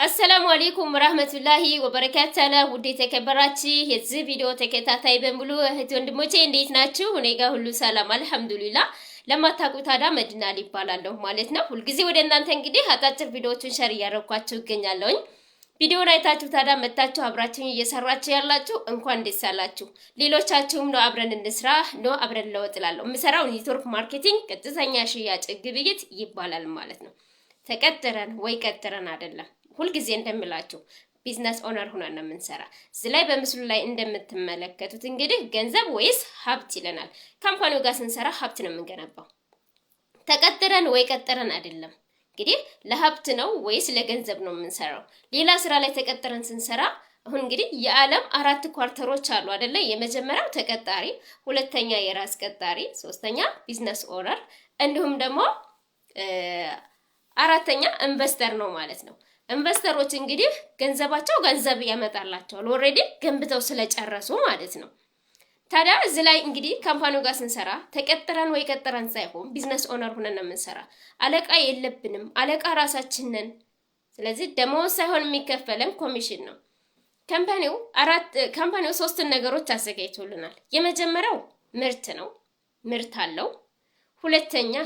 السلام عليكم ورحمة الله وبركاته ودي تكبراتي هذا فيديو تكتاتاي بمبلو هتوندموتي انديت ناتشو ونيغا هلو سلام الحمد لله لما تاكو تادا مدينة لبالالو مالتنا والغزي ودنان تنجدي هاتاتر فيديوتون شار ياركواتو ገኛለሁኝ ቪዲዮውን አይታችሁ ታዳ መጣችሁ አብራችሁኝ እየሰራችሁ ያላችሁ እንኳን ደስ ያላችሁ ሌሎቻችሁም ነው አብረን እንስራ ነው አብረን ለወጥላለሁ ምሰራው ኔትወርክ ማርኬቲንግ ቀጥተኛ ሽያጭ ግብይት ይባላል ማለት ነው ተቀጥረን ወይ ቀጥረን አይደለም ሁሉ ጊዜ እንደምላችሁ ቢዝነስ ኦነር ሆነን ነው የምንሰራ ስለዚህ በምስሉ ላይ እንደምትመለከቱት እንግዲህ ገንዘብ ወይስ ሀብት ይለናል ካምፓኒው ጋር ስንሰራ ሀብት ነው የምንገነባው ተቀጥረን ወይ ቀጥረን አይደለም እንግዲህ ለሀብት ነው ወይስ ለገንዘብ ነው የምንሰራው ሌላ ስራ ላይ ተቀጥረን ስንሰራ አሁን እንግዲህ የዓለም አራት ኳርተሮች አሉ አይደለ የመጀመሪያው ተቀጣሪ ሁለተኛ የራስ ቀጣሪ ሶስተኛ ቢዝነስ ኦነር እንዲሁም ደግሞ አራተኛ ኢንቨስተር ነው ማለት ነው ኢንቨስተሮች እንግዲህ ገንዘባቸው ገንዘብ ያመጣላቸዋል ኦሬዲ ገንብተው ስለጨረሱ ማለት ነው ታዲያ እዚህ ላይ እንግዲህ ካምፓኒው ጋር ስንሰራ ተቀጥረን ወይ ቀጥረን ሳይሆን ቢዝነስ ኦነር ሆነን ነው የምንሰራ አለቃ የለብንም አለቃ ራሳችን ነን ስለዚህ ደሞዝ ሳይሆን የሚከፈለን ኮሚሽን ነው ካምፓኒው ሶስት ነገሮች አዘጋጅቶልናል የመጀመሪያው ምርት ነው ምርት አለው ሁለተኛ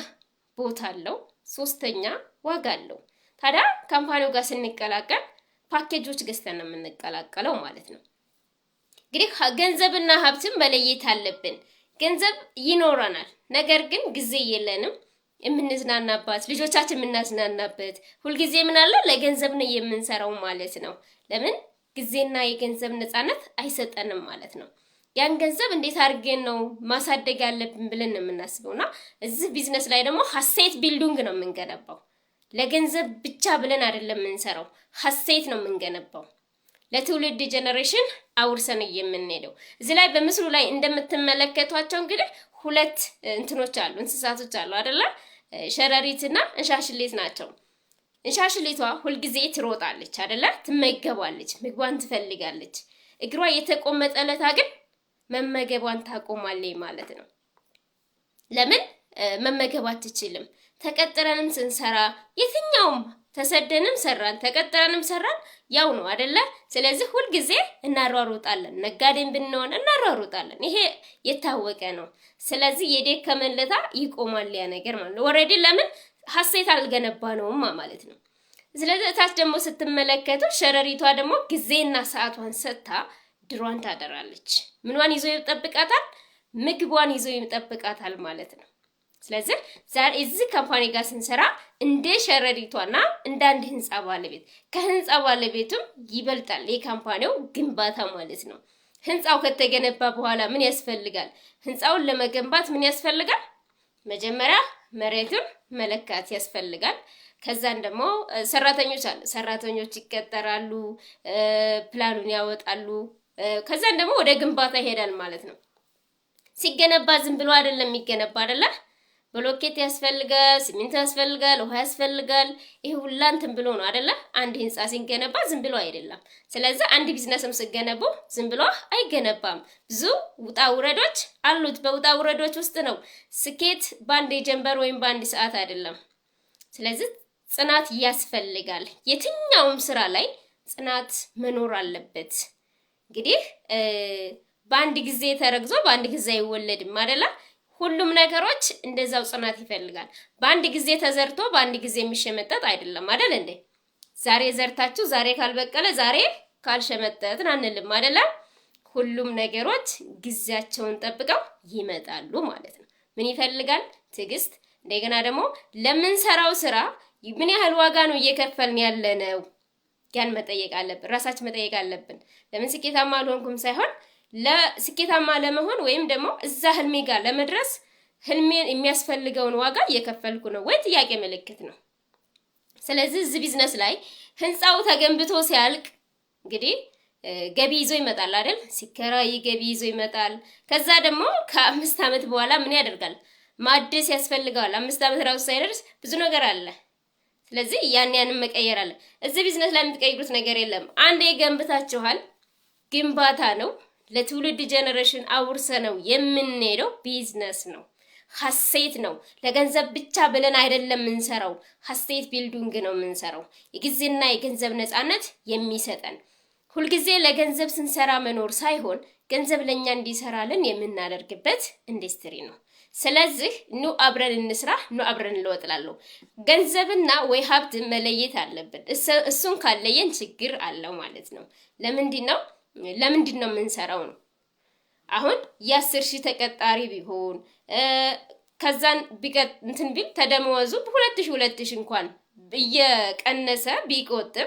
ቦታ አለው ሶስተኛ ዋጋ አለው ታዲያ ካምፓኒው ጋር ስንቀላቀል ፓኬጆች ገዝተን ነው የምንቀላቀለው ማለት ነው እንግዲህ ገንዘብና ሀብትን መለየት አለብን ገንዘብ ይኖረናል ነገር ግን ጊዜ የለንም የምንዝናናበት ልጆቻችን የምናዝናናበት ሁሉ ጊዜ ምን አለ ለገንዘብ ነው የምንሰራው ማለት ነው ለምን ጊዜና የገንዘብ ነፃነት አይሰጠንም ማለት ነው ያን ገንዘብ እንዴት አድርገን ነው ማሳደግ ያለብን ብለን ነው የምናስበውና እዚህ ቢዝነስ ላይ ደግሞ ሀሴት ቢልዲንግ ነው የምንገነባው ለገንዘብ ብቻ ብለን አይደለም የምንሰራው ሀሴት ነው የምንገነባው ለትውልድ ጄነሬሽን አውርሰን የምንሄደው እዚህ ላይ በምስሉ ላይ እንደምትመለከቷቸው እንግዲህ ሁለት እንትኖች አሉ እንስሳቶች አሉ አይደለ ሸረሪትና እንሻሽሌት ናቸው እንሻሽሌቷ ሁሉ ጊዜ ትሮጣለች አይደለ ትመገባለች ምግቧን ትፈልጋለች እግሯ የተቆመጠለታ ግን መመገቧን ታቆማለች ማለት ነው ለምን መመገብ አትችልም ተቀጥረንም ስንሰራ የትኛውም ተሰደንም ሰራን ተቀጥረንም ሰራን ያው ነው አይደለ ስለዚህ ሁሉ ጊዜ እናሯሩጣለን ነጋዴን ብንሆን እናሯሩጣለን ይሄ የታወቀ ነው ስለዚህ የደከመለታ ይቆማል ያ ነገር ማለት ነው ኦሬዲ ለምን ሀሴት አልገነባነውም ማለት ነው ስለዚህ ታች ደግሞ ስትመለከቱ ሸረሪቷ ደግሞ ጊዜና ሰዓቷን ሰጥታ ድሯን ታደራለች ምንዋን ይዞ ይጠብቃታል ምግቧን ይዞ ይጠብቃታል ማለት ነው ስለዚህ ዛሬ እዚህ ካምፓኒ ጋር ስንሰራ እንደ ሸረሪቷና እንደ አንድ ህንጻ ባለቤት ከህንጻ ባለቤቱም ይበልጣል የካምፓኒው ግንባታ ማለት ነው ህንጻው ከተገነባ በኋላ ምን ያስፈልጋል ህንጻውን ለመገንባት ምን ያስፈልጋል መጀመሪያ መሬቱን መለካት ያስፈልጋል ከዛን ደግሞ ሰራተኞች ይቀጠራሉ ፕላኑን ያወጣሉ ከዛን ደግሞ ወደ ግንባታ ይሄዳል ማለት ነው ሲገነባ ዝም ብሎ አይደለም የሚገነባ አይደለ ብሎኬት ያስፈልጋል ሲሚንቶ ያስፈልጋል ውሃ ያስፈልጋል ይሄ ሁሉ እንትን ብሎ ነው አይደለ አንድ ህንጻ ሲገነባ ዝም ብሎ አይደለም ስለዚህ አንድ ቢዝነስም ሲገነባ ዝም ብሎ አይገነባም ብዙ ውጣ ውረዶች አሉት በውጣ ውረዶች ውስጥ ነው ስኬት ባንድ ጀንበር ወይም ባንድ ሰዓት አይደለም ስለዚህ ጽናት ያስፈልጋል የትኛውም ስራ ላይ ጽናት መኖር አለበት እንግዲህ ባንድ ጊዜ ተረግዞ ባንድ ጊዜ አይወለድም አይደለ ሁሉም ነገሮች እንደዛው ጽናት ይፈልጋል ባንድ ጊዜ ተዘርቶ ባንድ ጊዜ የሚሸመጠጥ አይደለም አይደል እንዴ ዛሬ ዘርታችሁ ዛሬ ካልበቀለ ዛሬ ካልሸመጠጥን አንልም አይደለ ሁሉም ነገሮች ጊዜያቸውን ጠብቀው ይመጣሉ ማለት ነው ምን ይፈልጋል ትግስት እንደገና ደግሞ ለምንሰራው ስራ ምን ያህል ዋጋ ነው እየከፈልን ያለነው ያን መጠየቅ አለብን ራሳችን መጠየቅ አለብን ለምን ስኬታማ አልሆንኩም ሳይሆን ለስኬታማ ለመሆን ወይም ደግሞ እዛ ህልሜ ጋር ለመድረስ ህልሜን የሚያስፈልገውን ዋጋ እየከፈልኩ ነው ወይ ጥያቄ ምልክት ነው ስለዚህ እዚህ ቢዝነስ ላይ ህንጻው ተገንብቶ ሲያልቅ እንግዲህ ገቢ ይዞ ይመጣል አይደል ሲከራይ ገቢ ይዞ ይመጣል ከዛ ደግሞ ከ5 አመት በኋላ ምን ያደርጋል ማደስ ያስፈልጋል 5 አመት ራሱ ሳይደርስ ብዙ ነገር አለ ስለዚህ ያንን መቀየር አለ እዚህ ቢዝነስ ላይ የምትቀይሩት ነገር የለም አንዴ ገንብታችኋል ግንባታ ነው ለትውልድ ጄነሬሽን አውርሰነው የምንሄደው ቢዝነስ ነው ሀሴት ነው። ለገንዘብ ብቻ ብለን አይደለም የምንሰራው፣ ሀሴት ቢልዲንግ ነው የምንሰራው። የጊዜና የገንዘብ ነፃነት የሚሰጠን ሁልጊዜ ለገንዘብ ስንሰራ መኖር ሳይሆን ገንዘብ ለኛ እንዲሰራልን የምናደርግበት ኢንዱስትሪ ነው። ስለዚህ ኑ አብረን እንስራ፣ ኑ አብረን እንለወጥላለሁ። ገንዘብና ወይ ሀብት መለየት አለብን። እሱን ካለየን ችግር አለው ማለት ነው። ለምንድን ነው የምንሰራው ነው። አሁን የ10,000 ተቀጣሪ ቢሆን ከዛን እንትን ቢል ተደመወዙ 2,000 እንኳን እየቀነሰ ቢቆጥብ